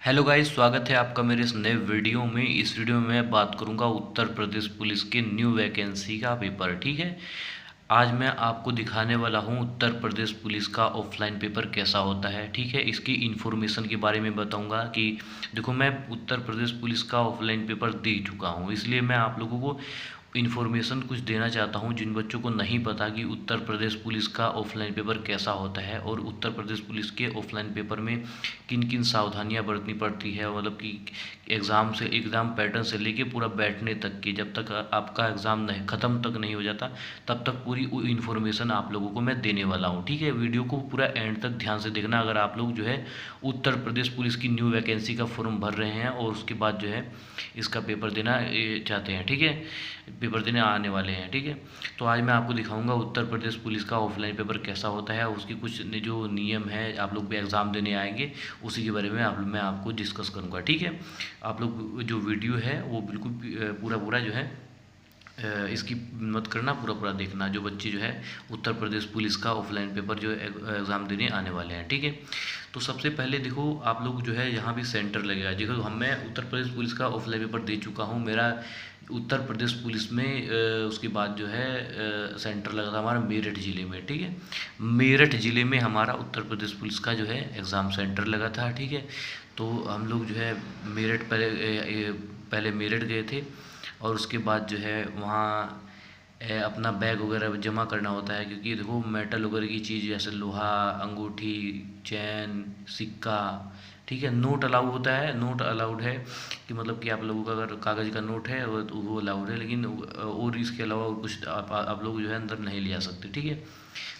Hello guys, स्वागत है आपका मेरे इस नए वीडियो में। इस वीडियो में मैं बात करूंगा उत्तर प्रदेश पुलिस के न्यू वैकेंसी का पेपर। ठीक है, आज मैं आपको दिखाने वाला हूं उत्तर प्रदेश पुलिस का ऑफलाइन पेपर कैसा होता है। ठीक है, इसकी इन्फॉर्मेशन के बारे में बताऊंगा कि देखो, मैं उत्तर प्रदेश पुलिस का ऑफलाइन पेपर दे चुका हूं, इसलिए मैं आप लोगों को इन्फॉर्मेशन कुछ देना चाहता हूं जिन बच्चों को नहीं पता कि उत्तर प्रदेश पुलिस का ऑफलाइन पेपर कैसा होता है और उत्तर प्रदेश पुलिस के ऑफलाइन पेपर में किन किन सावधानियां बरतनी पड़ती है। मतलब कि एग्ज़ाम पैटर्न से लेके पूरा बैठने तक की, जब तक आपका एग्ज़ाम नहीं ख़त्म तक नहीं हो जाता तब तक पूरी इन्फॉर्मेशन आप लोगों को मैं देने वाला हूँ। ठीक है, वीडियो को पूरा एंड तक ध्यान से देखना अगर आप लोग जो है उत्तर प्रदेश पुलिस की न्यू वैकेंसी का फॉर्म भर रहे हैं और उसके बाद जो है इसका पेपर देना चाहते हैं। ठीक है, पेपर देने आने वाले हैं। ठीक है, तो आज मैं आपको दिखाऊंगा उत्तर प्रदेश पुलिस का ऑफलाइन पेपर कैसा होता है, उसकी कुछ जो नियम है, आप लोग भी एग्ज़ाम देने आएंगे उसी के बारे में मैं आपको डिस्कस करूंगा। ठीक है, आप लोग जो वीडियो है वो बिल्कुल पूरा पूरा जो है इसकी मत करना, पूरा पूरा देखना, जो बच्चे जो है उत्तर प्रदेश पुलिस का ऑफलाइन पेपर जो एग्ज़ाम देने आने वाले हैं। ठीक है, तो सबसे पहले देखो, आप लोग जो है यहाँ भी सेंटर लगेगा। देखो, मैं उत्तर प्रदेश पुलिस का ऑफलाइन पेपर दे चुका हूँ। मेरा उत्तर प्रदेश पुलिस में उसके बाद जो है सेंटर लगा था हमारा मेरठ ज़िले में। ठीक है, मेरठ ज़िले में हमारा उत्तर प्रदेश पुलिस का जो है एग्ज़ाम सेंटर लगा था। ठीक है, तो हम लोग जो है मेरठ पहले मेरठ गए थे और उसके बाद जो है वहाँ अपना बैग वगैरह जमा करना होता है, क्योंकि देखो मेटल वगैरह की चीज़ जैसे लोहा, अंगूठी, चैन, सिक्का, ठीक है, नोट अलाउ होता है। नोट अलाउड है कि मतलब कि आप लोगों का अगर कागज़ का नोट है तो वो अलाउड है, लेकिन और इसके अलावा और कुछ आप लोग जो है अंदर नहीं ले आ सकते। ठीक है,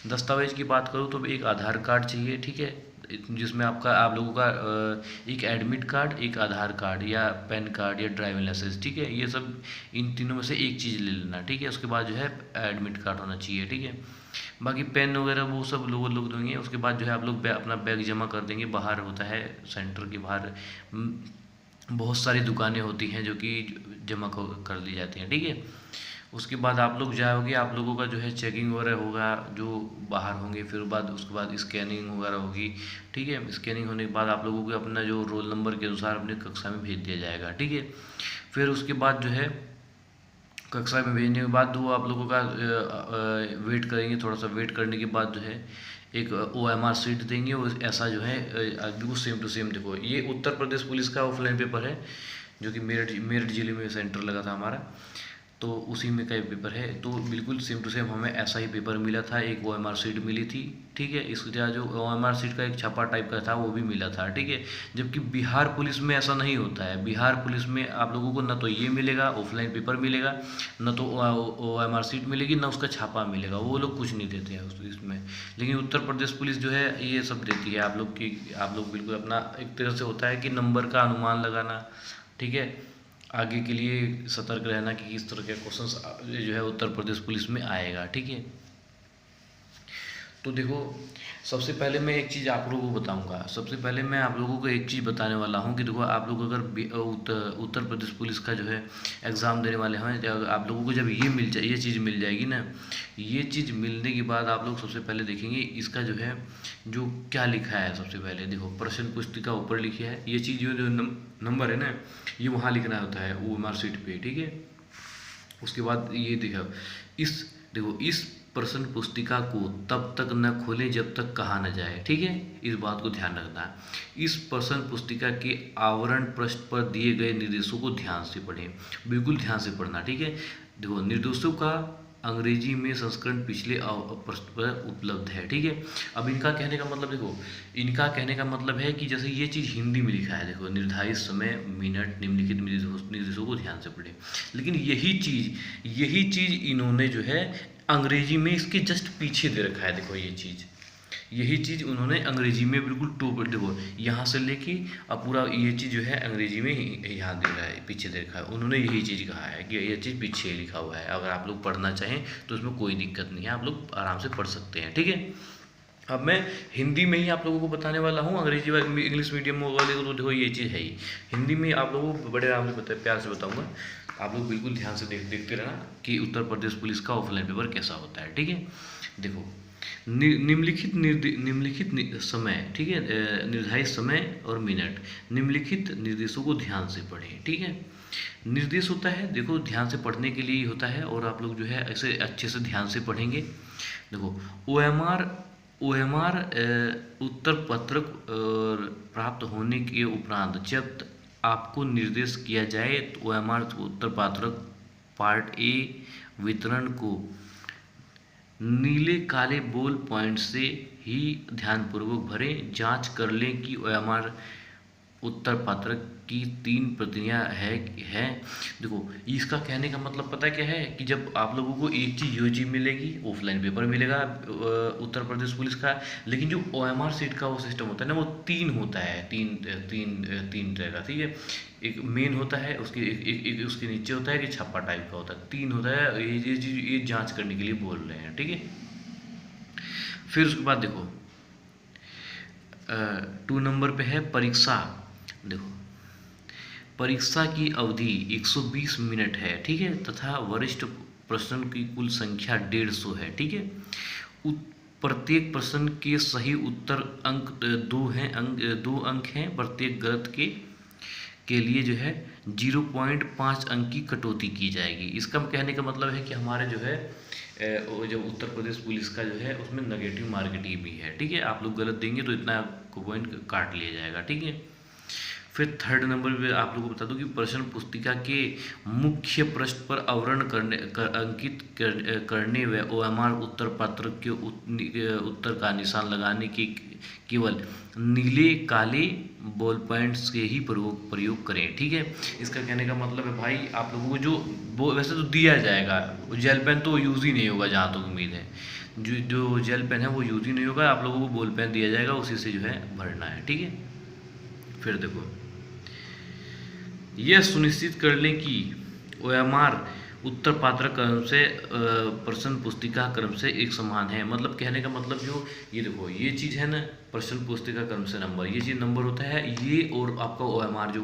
दस्तावेज की बात करूँ तो एक आधार कार्ड चाहिए। ठीक है, जिसमें आप लोगों का एक एडमिट कार्ड, एक आधार कार्ड या पैन कार्ड या ड्राइविंग लाइसेंस। ठीक है, ये सब इन तीनों में से एक चीज़ ले लेना। ठीक है, उसके बाद जो है एडमिट कार्ड होना चाहिए। ठीक है, बाकी पेन वगैरह वो सब लोग देंगे। उसके बाद जो है आप लोग अपना बैग जमा कर देंगे। बाहर होता है सेंटर के बाहर बहुत सारी दुकानें होती हैं जो कि जमा कर दी जाती हैं। ठीक है, उसके बाद आप लोग जाओगे, आप लोगों का जो है चेकिंग वगैरह होगा जो बाहर होंगे, फिर उसके बाद स्कैनिंग वगैरह होगी। ठीक है, स्कैनिंग होने के बाद आप लोगों को अपना जो रोल नंबर के अनुसार अपने कक्षा में भेज दिया जाएगा। ठीक है, फिर उसके बाद जो है कक्षा में भेजने के बाद वो आप लोगों का वेट करेंगे। थोड़ा सा वेट करने के बाद जो है एक OMR सीट देंगे और ऐसा जो है बिल्कुल सेम टू सेम। देखो, ये उत्तर प्रदेश पुलिस का ऑफलाइन पेपर है जो कि मेरठ ज़िले में सेंटर लगा था हमारा, तो उसी में का पेपर है। तो बिल्कुल सेम टू सेम हमें ऐसा ही पेपर मिला था, एक OMR सीट मिली थी। ठीक है, इसका जो OMR सीट का एक छापा टाइप का था वो भी मिला था। ठीक है, जबकि बिहार पुलिस में ऐसा नहीं होता है। बिहार पुलिस में आप लोगों को न तो ये मिलेगा ऑफलाइन पेपर मिलेगा, न तो OMR सीट मिलेगी, न उसका छापा मिलेगा। वो लोग कुछ नहीं देते हैं इसमें। लेकिन उत्तर प्रदेश पुलिस जो है ये सब देती है आप लोग की। आप लोग बिल्कुल अपना एक तरह से होता है कि नंबर का अनुमान लगाना। ठीक है, आगे के लिए सतर्क रहना कि किस तरह के क्वेश्चंस जो है उत्तर प्रदेश पुलिस में आएगा। ठीक है, तो देखो, सबसे पहले मैं एक चीज़ आप लोगों को बताऊंगा। सबसे पहले मैं आप लोगों को एक चीज़ बताने वाला हूं कि देखो, आप लोग अगर उत्तर प्रदेश पुलिस का जो है एग्ज़ाम देने वाले हैं, आप लोगों को जब ये चीज़ मिल जाएगी ना, ये चीज़ मिलने के बाद आप लोग सबसे पहले देखेंगे इसका जो है जो क्या लिखा है। सबसे पहले देखो, प्रश्न पुस्तिका ऊपर लिखी है, ये चीज़ जो नंबर है ना, ये वहाँ लिखना होता है OMR सीट पे। ठीक है, उसके बाद ये देखो, इस प्रश्न पुस्तिका को तब तक न खोलें जब तक कहा न जाए। ठीक है, इस बात को ध्यान रखना है। इस प्रश्न पुस्तिका के आवरण पृष्ठ पर दिए गए निर्देशों को ध्यान से पढ़ें, बिल्कुल ध्यान से पढ़ना। ठीक है, देखो, निर्देशों का अंग्रेजी में संस्करण पिछले पृष्ठ पर उपलब्ध है। ठीक है, अब इनका कहने का मतलब देखो, इनका कहने का मतलब है कि जैसे ये चीज़ हिंदी में लिखा है, देखो, निर्धारित समय, मिनट, निम्नलिखित निर्देशों को ध्यान से पढ़ें। लेकिन यही चीज़ इन्होंने जो है अंग्रेजी में इसके जस्ट पीछे दे रखा है। देखो, यही चीज़ उन्होंने अंग्रेजी में बिल्कुल टॉप, देखो यहाँ से लेके अब पूरा ये चीज़ जो है अंग्रेजी में यहाँ दे रहा है, पीछे दे रखा है। उन्होंने यही चीज़ कहा है कि ये चीज़ पीछे लिखा हुआ है। अगर आप लोग पढ़ना चाहें तो उसमें कोई दिक्कत नहीं है, आप लोग आराम से पढ़ सकते हैं। ठीक है, अब मैं हिंदी में ही आप लोगों को बताने वाला हूँ। अंग्रेजी इंग्लिश मीडियम वाले को तो देखो ये चीज़ है ही, हिंदी में आप लोगों को बड़े आराम से प्यार से बताऊँगा। आप लोग बिल्कुल ध्यान से देखते रहना कि उत्तर प्रदेश पुलिस का ऑफलाइन पेपर कैसा होता है। ठीक है, देखो, निम्नलिखित समय, ठीक है, निर्धारित समय और मिनट, निम्नलिखित निर्देशों को ध्यान से पढ़ें, ठीक है। निर्देश होता है, देखो ध्यान से पढ़ने के लिए ही होता है, और आप लोग जो है ऐसे अच्छे से ध्यान से पढ़ेंगे। देखो ओएमआर उत्तर पत्रक प्राप्त होने के उपरांत जब आपको निर्देश किया जाए तो ओएमआर उत्तर पत्रक पार्ट ए वितरण को नीले काले बॉल पॉइंट से ही ध्यानपूर्वक भरें। जांच कर लें कि ओएमआर उत्तर पत्रक की 3 प्रतियां है। देखो इसका कहने का मतलब पता क्या है कि जब आप लोगों को एक चीज़ यूजी मिलेगी, ऑफलाइन पेपर मिलेगा उत्तर प्रदेश पुलिस का, लेकिन जो ओएमआर सीट का वो सिस्टम होता है ना, वो 3 होता है, तीन तरह का, ठीक है। एक मेन होता है, उसके एक उसके नीचे होता है कि छप्पा टाइप का होता है, 3 होता है। ये चीज़ ये जाँच करने के लिए बोल रहे हैं, ठीक है। फिर उसके बाद देखो 2 नंबर पे है परीक्षा। देखो परीक्षा की अवधि 120 मिनट है, ठीक है, तथा वरिष्ठ प्रश्न की कुल संख्या 150 है, ठीक है। प्रत्येक प्रश्न के सही उत्तर अंक 2 अंक हैं। प्रत्येक गलत के लिए जो है 0.5 अंक की कटौती की जाएगी। इसका कहने का मतलब है कि हमारे जो है जो उत्तर प्रदेश पुलिस का जो है उसमें नेगेटिव मार्किंग भी है, ठीक है। आप लोग गलत देंगे तो इतना आपको पॉइंट काट लिया जाएगा, ठीक है। फिर 3rd नंबर पे आप लोगों को बता दूं कि प्रश्न पुस्तिका के मुख्य पृष्ठ पर आवरण अंकित करने व ओएमआर उत्तर पत्रक के उत्तर का निशान लगाने के केवल नीले काले बॉल पॉइंट से ही प्रयोग करें, ठीक है। इसका कहने का मतलब है भाई आप लोगों को जो वैसे तो दिया जाएगा, जेल पेन तो यूज़ ही नहीं होगा जहाँ तक उम्मीद है, जो जेल पेन है वो यूज़ ही नहीं होगा, आप लोगों को बॉल पेन दिया जाएगा, उसी से जो है भरना है, ठीक है। फिर देखो यह सुनिश्चित कर लें कि ओएमआर उत्तर पात्रक क्रम से प्रश्न पुस्तिका क्रम से एक समान है। मतलब कहने का मतलब जो ये देखो ये चीज़ है ना, प्रश्न पुस्तिका क्रम से नंबर, ये चीज़ नंबर होता है ये, और आपका ओएमआर जो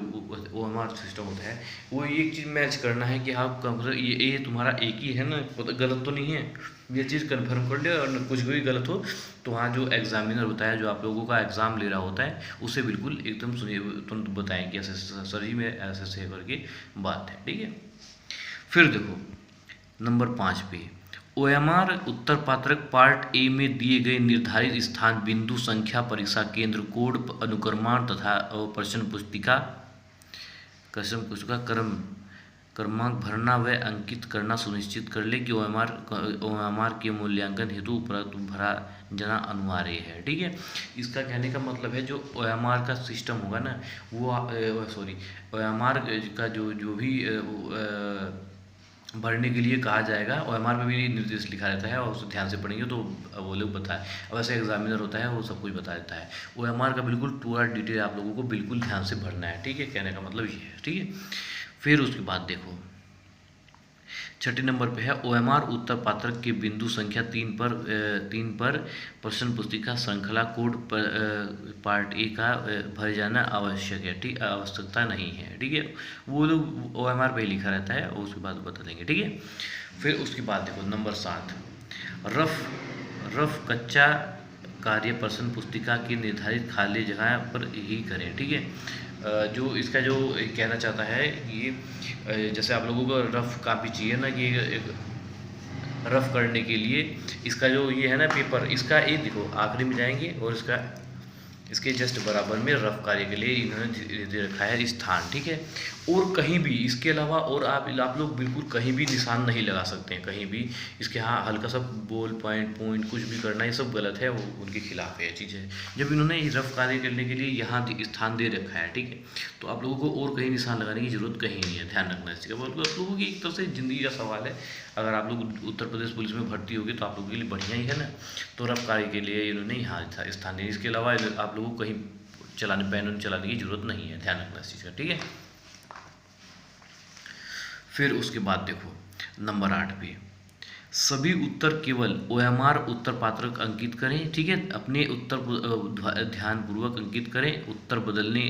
ओएमआर सिस्टम होता है वो एक चीज़ मैच करना है कि आप ये तुम्हारा एक ही है ना, गलत तो नहीं है, ये चीज़ कन्फर्म कर ले। और कुछ भी गलत हो तो वहाँ जो एग्जामिनर होता है, जो आप लोगों का एग्ज़ाम ले रहा होता है, उसे बिल्कुल एकदम सुनिए तुरंत बताएं कि ऐसे सर जी में ऐसे करके बात है, ठीक है। फिर देखो नंबर 5 पे ओएमआर उत्तर पात्रक पार्ट ए में दिए गए निर्धारित स्थान, बिंदु, संख्या, परीक्षा केंद्र, कोड, अनुक्रमांक तथा प्रश्न पुस्तिका क्रमांक भरना व अंकित करना सुनिश्चित कर ले कि ओएमआर के मूल्यांकन हेतु उपरोक्त भरा जाना अनिवार्य है, ठीक है। इसका कहने का मतलब है जो ओएमआर का सिस्टम होगा ना, वो ओएमआर का जो भी भरने के लिए कहा जाएगा, ओएमआर में भी निर्देश लिखा रहता है, और उसे ध्यान से पढ़ेंगे तो वो लोग बताए। अब ऐसे एग्जामिनर होता है वो सब कुछ बता देता है। ओएमआर का बिल्कुल पूरा डिटेल आप लोगों को बिल्कुल ध्यान से भरना है, ठीक है। कहने का मतलब ये है, ठीक है। फिर उसके बाद देखो 6 नंबर पे है ओएमआर उत्तर पात्रक के बिंदु संख्या 3 पर प्रश्न पुस्तिका श्रृंखला कोड पार्ट ए का भर जाना आवश्यक है, ठीक, आवश्यकता नहीं है, ठीक है। वो लोग ओएमआर पे लिखा रहता है, और उसके बाद बता देंगे, ठीक है। फिर उसके बाद देखो नंबर 7 रफ कच्चा कार्य प्रश्न पुस्तिका की निर्धारित खाली जगह पर ही करें, ठीक है। जो इसका जो कहना चाहता है कि जैसे आप लोगों को रफ कापी चाहिए ना, कि एक रफ करने के लिए इसका जो ये है ना पेपर, इसका एक देखो आखिरी में जाएंगे और इसके जस्ट बराबर में रफ कार्य के लिए इन्होंने दे रखा है स्थान, ठीक है। और कहीं भी इसके अलावा और आप लोग बिल्कुल कहीं भी निशान नहीं लगा सकते हैं, कहीं भी इसके यहाँ हल्का सा बॉल पॉइंट कुछ भी करना, ये सब गलत है, वो उनके खिलाफ है चीज़ है। जब इन्होंने रफ कार्य करने के लिए यहाँ स्थान दे रखा है, ठीक है, तो आप लोगों को और कहीं निशान लगाने की जरूरत कहीं नहीं है, ध्यान रखना इसका। आप लोगों की एक तरह से ज़िंदगी का सवाल है। अगर आप लोग उत्तर प्रदेश पुलिस में भर्ती होगी तो आप लोगों के लिए बढ़िया ही है ना। तो रफ कार्य के लिए इन्होंने यहाँ स्थान दिया, इसके अलावा आप लोगों को कहीं पेन चलाने की जरूरत नहीं है, ध्यान रखना इस चीज़ का, ठीक है। फिर उसके बाद देखो नंबर 8 पे सभी उत्तर केवल ओएमआर उत्तर पात्रक अंकित करें, ठीक है। अपने उत्तर ध्यानपूर्वक अंकित करें। उत्तर बदलने,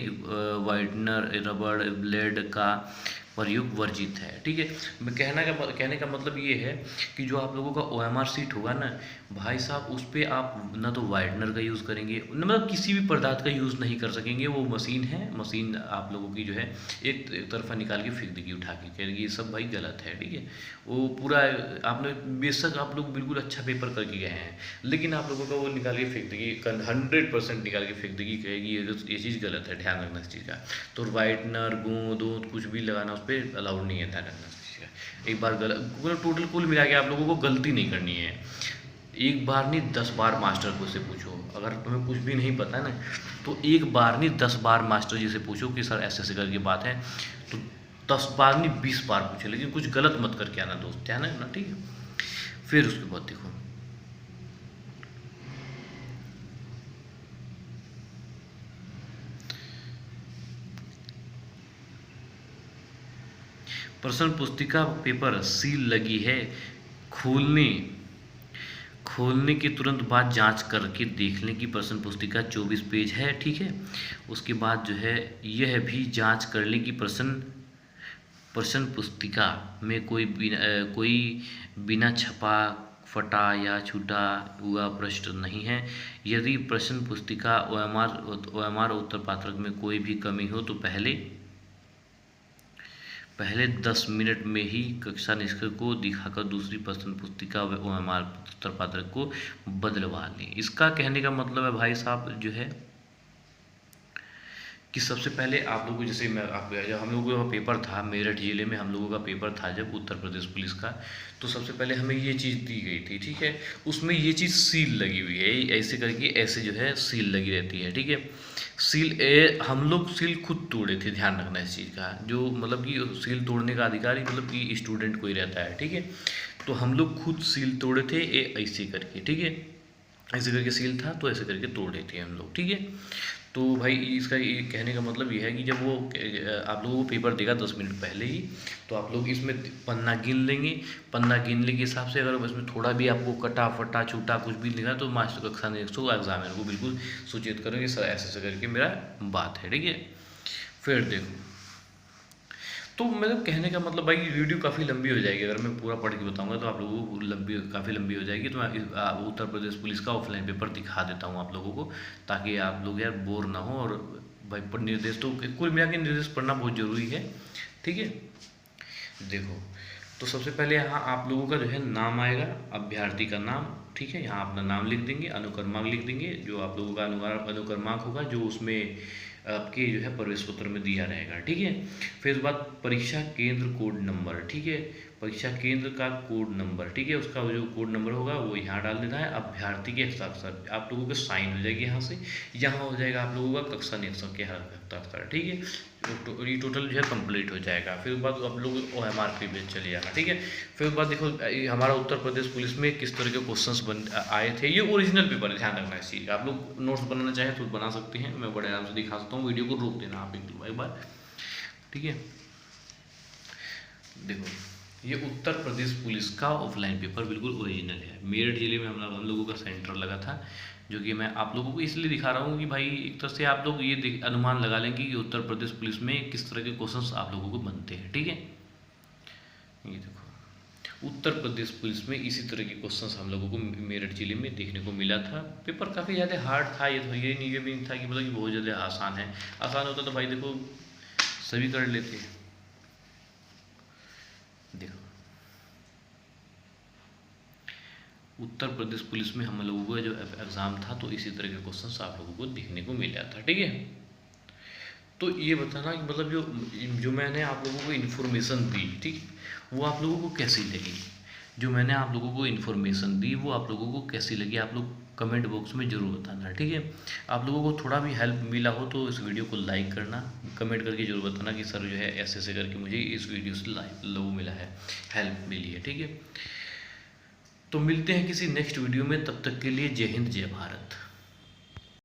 वाइटनर, रबड़, ब्लेड का प्रयोग वर्जित है। ठीक है, मैं कहने का मतलब ये है कि जो आप लोगों का OMR शीट होगा ना भाई साहब, उस पर आप ना तो वाइटनर का यूज़ करेंगे, मतलब किसी भी पदार्थ का यूज़ नहीं कर सकेंगे। वो मशीन है, मशीन आप लोगों की जो है एक तरफा निकाल के फेंक देगी उठा के, कहेगी ये सब भाई गलत है। ठीक है, वो पूरा आपने बेशक आप लोग बिल्कुल अच्छा पेपर करके गए हैं, लेकिन आप लोगों का वो निकाल के फेंक देगी, 100% निकाल के फेंक देगी, कहेगी ये चीज़ गलत है, ध्यान रखना इस चीज़ का। तो वाइटनर, गोंद वोंद कुछ भी लगाना उस पर अलाउड नहीं है, ध्यान रखना इस चीज़ का। एक बार गलत, मतलब टोटल कुल मिला के आप लोगों को गलती नहीं करनी है। एक बार नहीं 10 बार मास्टर को से पूछो, अगर तुम्हें कुछ भी नहीं पता ना तो एक बार नहीं 10 बार मास्टर जी से पूछो कि सर ऐसे ऐसे करके बात है, तो 10 बार नहीं 20 बार पूछो, लेकिन कुछ गलत मत करके आना दोस्त, ध्यान है ना। ठीक है, फिर उसके बाद देखो प्रश्न पुस्तिका पेपर सील लगी है, खोलने खोलने के तुरंत बाद जांच करके देख लें कि प्रश्न पुस्तिका 24 पेज है। ठीक है, उसके बाद जो है यह भी जांच कर लें कि प्रश्न पुस्तिका में कोई बिना छपा, फटा या छूटा हुआ प्रश्न नहीं है। यदि प्रश्न पुस्तिका OMR उत्तर पात्रक में कोई भी कमी हो तो पहले 10 मिनट में ही कक्षा निरीक्षक को दिखाकर दूसरी प्रश्न पुस्तिका व OMR उत्तर पात्रक को बदलवा लें। इसका कहने का मतलब है भाई साहब जो है कि सबसे पहले आप लोगों को, जैसे जब हम लोगों का पेपर था मेरठ जिले में, हम लोगों का पेपर था जब उत्तर प्रदेश पुलिस का, तो सबसे पहले हमें ये चीज़ दी गई थी। ठीक है, उसमें ये चीज़ सील लगी हुई है, ऐसे करके ऐसे जो है सील लगी रहती है। ठीक है, हम लोग सील खुद तोड़े थे, ध्यान रखना इस चीज़ का। जो मतलब कि सील तोड़ने का अधिकारी मतलब कि स्टूडेंट को ही रहता है। ठीक है, तो हम लोग खुद सील तोड़े थे ऐसे करके। ठीक है, ऐसे करके सील था तो ऐसे करके तोड़े थे हम लोग। ठीक है, तो भाई इसका ये कहने का मतलब ये है कि जब वो आप लोगों को पेपर देगा 10 मिनट पहले ही, तो आप लोग इसमें पन्ना गिन लेंगे। पन्ना गिनने के हिसाब से अगर इसमें थोड़ा भी आपको कटा फटा छूटा कुछ भी लिखा तो मास्टर कक्षा निरीक्षक एग्जामिनर को बिल्कुल सूचित करेंगे, सर ऐसे ऐसे करके मेरा बात है। ठीक है, फिर देखो, तो मतलब कहने का मतलब भाई वीडियो काफ़ी लंबी हो जाएगी, अगर मैं पूरा पढ़ के बताऊंगा तो आप लोगों को काफ़ी लंबी हो जाएगी। तो मैं उत्तर प्रदेश पुलिस का ऑफलाइन पेपर दिखा देता हूँ आप लोगों को, ताकि आप लोग यार बोर ना हो। और भाई निर्देश तो कुल मिला के निर्देश पढ़ना बहुत ज़रूरी है। ठीक है, देखो तो सबसे पहले यहाँ आप लोगों का जो है नाम आएगा, अभ्यर्थी का नाम। ठीक है, यहाँ अपना नाम लिख देंगे, अनुक्रमांक लिख देंगे, जो आप लोगों का अनुक्रमांक होगा जो उसमें आपके जो है प्रवेश पत्र में दिया रहेगा। ठीक है, फिर उसके बाद परीक्षा केंद्र कोड नंबर। ठीक है, परीक्षा केंद्र का कोड नंबर। ठीक है, उसका जो कोड नंबर होगा वो यहाँ डाल देना है। अभ्यर्थी के हस्ताक्षर आप लोगों के साइन हो जाएगी यहाँ से, यहाँ हो जाएगा आप लोगों का कक्षा निरीक्षक के हस्ताक्षर। ठीक है, ये टोटल जो है कंप्लीट हो जाएगा। फिर उसके बाद आप लोग OMR पे भी चले जाना। ठीक है, फिर उसके बाद देखो हमारा उत्तर प्रदेश पुलिस में किस तरह के क्वेश्चंस आए थे। ये ओरिजिनल पेपर है, ध्यान रखना इस चीज़ का। आप लोग नोट्स बनाना चाहें तो बना सकते हैं, मैं बड़े आराम से दिखा सकता हूँ। वीडियो को रोक देना आप एक बार। ठीक है, देखो ये उत्तर प्रदेश पुलिस का ऑफलाइन पेपर बिल्कुल ओरिजिनल है। मेरठ जिले में हम लोगों का सेंटर लगा था, जो कि मैं आप लोगों को इसलिए दिखा रहा हूँ कि भाई एक तरह से आप लोग ये अनुमान लगा लेंगे कि उत्तर प्रदेश पुलिस में किस तरह के क्वेश्चंस आप लोगों को बनते हैं। ठीक है, ये देखो उत्तर प्रदेश पुलिस में इसी तरह के क्वेश्चंस हम लोगों को मेरठ जिले में देखने को मिला था। पेपर काफ़ी ज़्यादा हार्ड था, ये भी नहीं था कि मतलब कि बहुत ज़्यादा आसान है। आसान होता तो भाई देखो सभी कर लेते। देखो उत्तर प्रदेश पुलिस में हम लोगों का जो एग्ज़ाम था तो इसी तरह के क्वेश्चंस आप लोगों को देखने को मिला था। ठीक है, तो ये बताना कि मतलब जो मैंने आप लोगों को इन्फॉर्मेशन दी, ठीक, वो आप लोगों को कैसी लगी। जो मैंने आप लोगों को इन्फॉर्मेशन दी वो आप लोगों को कैसी लगी, आप लोग कमेंट बॉक्स में ज़रूर बताना। ठीक है, आप लोगों को थोड़ा भी हेल्प मिला हो तो इस वीडियो को लाइक करना, कमेंट करके ज़रूर बताना कि सर जो है ऐसे ऐसे करके मुझे इस वीडियो से लोगों मिला है, हेल्प मिली है। ठीक है, तो मिलते हैं किसी नेक्स्ट वीडियो में, तब तक के लिए जय हिंद जय भारत।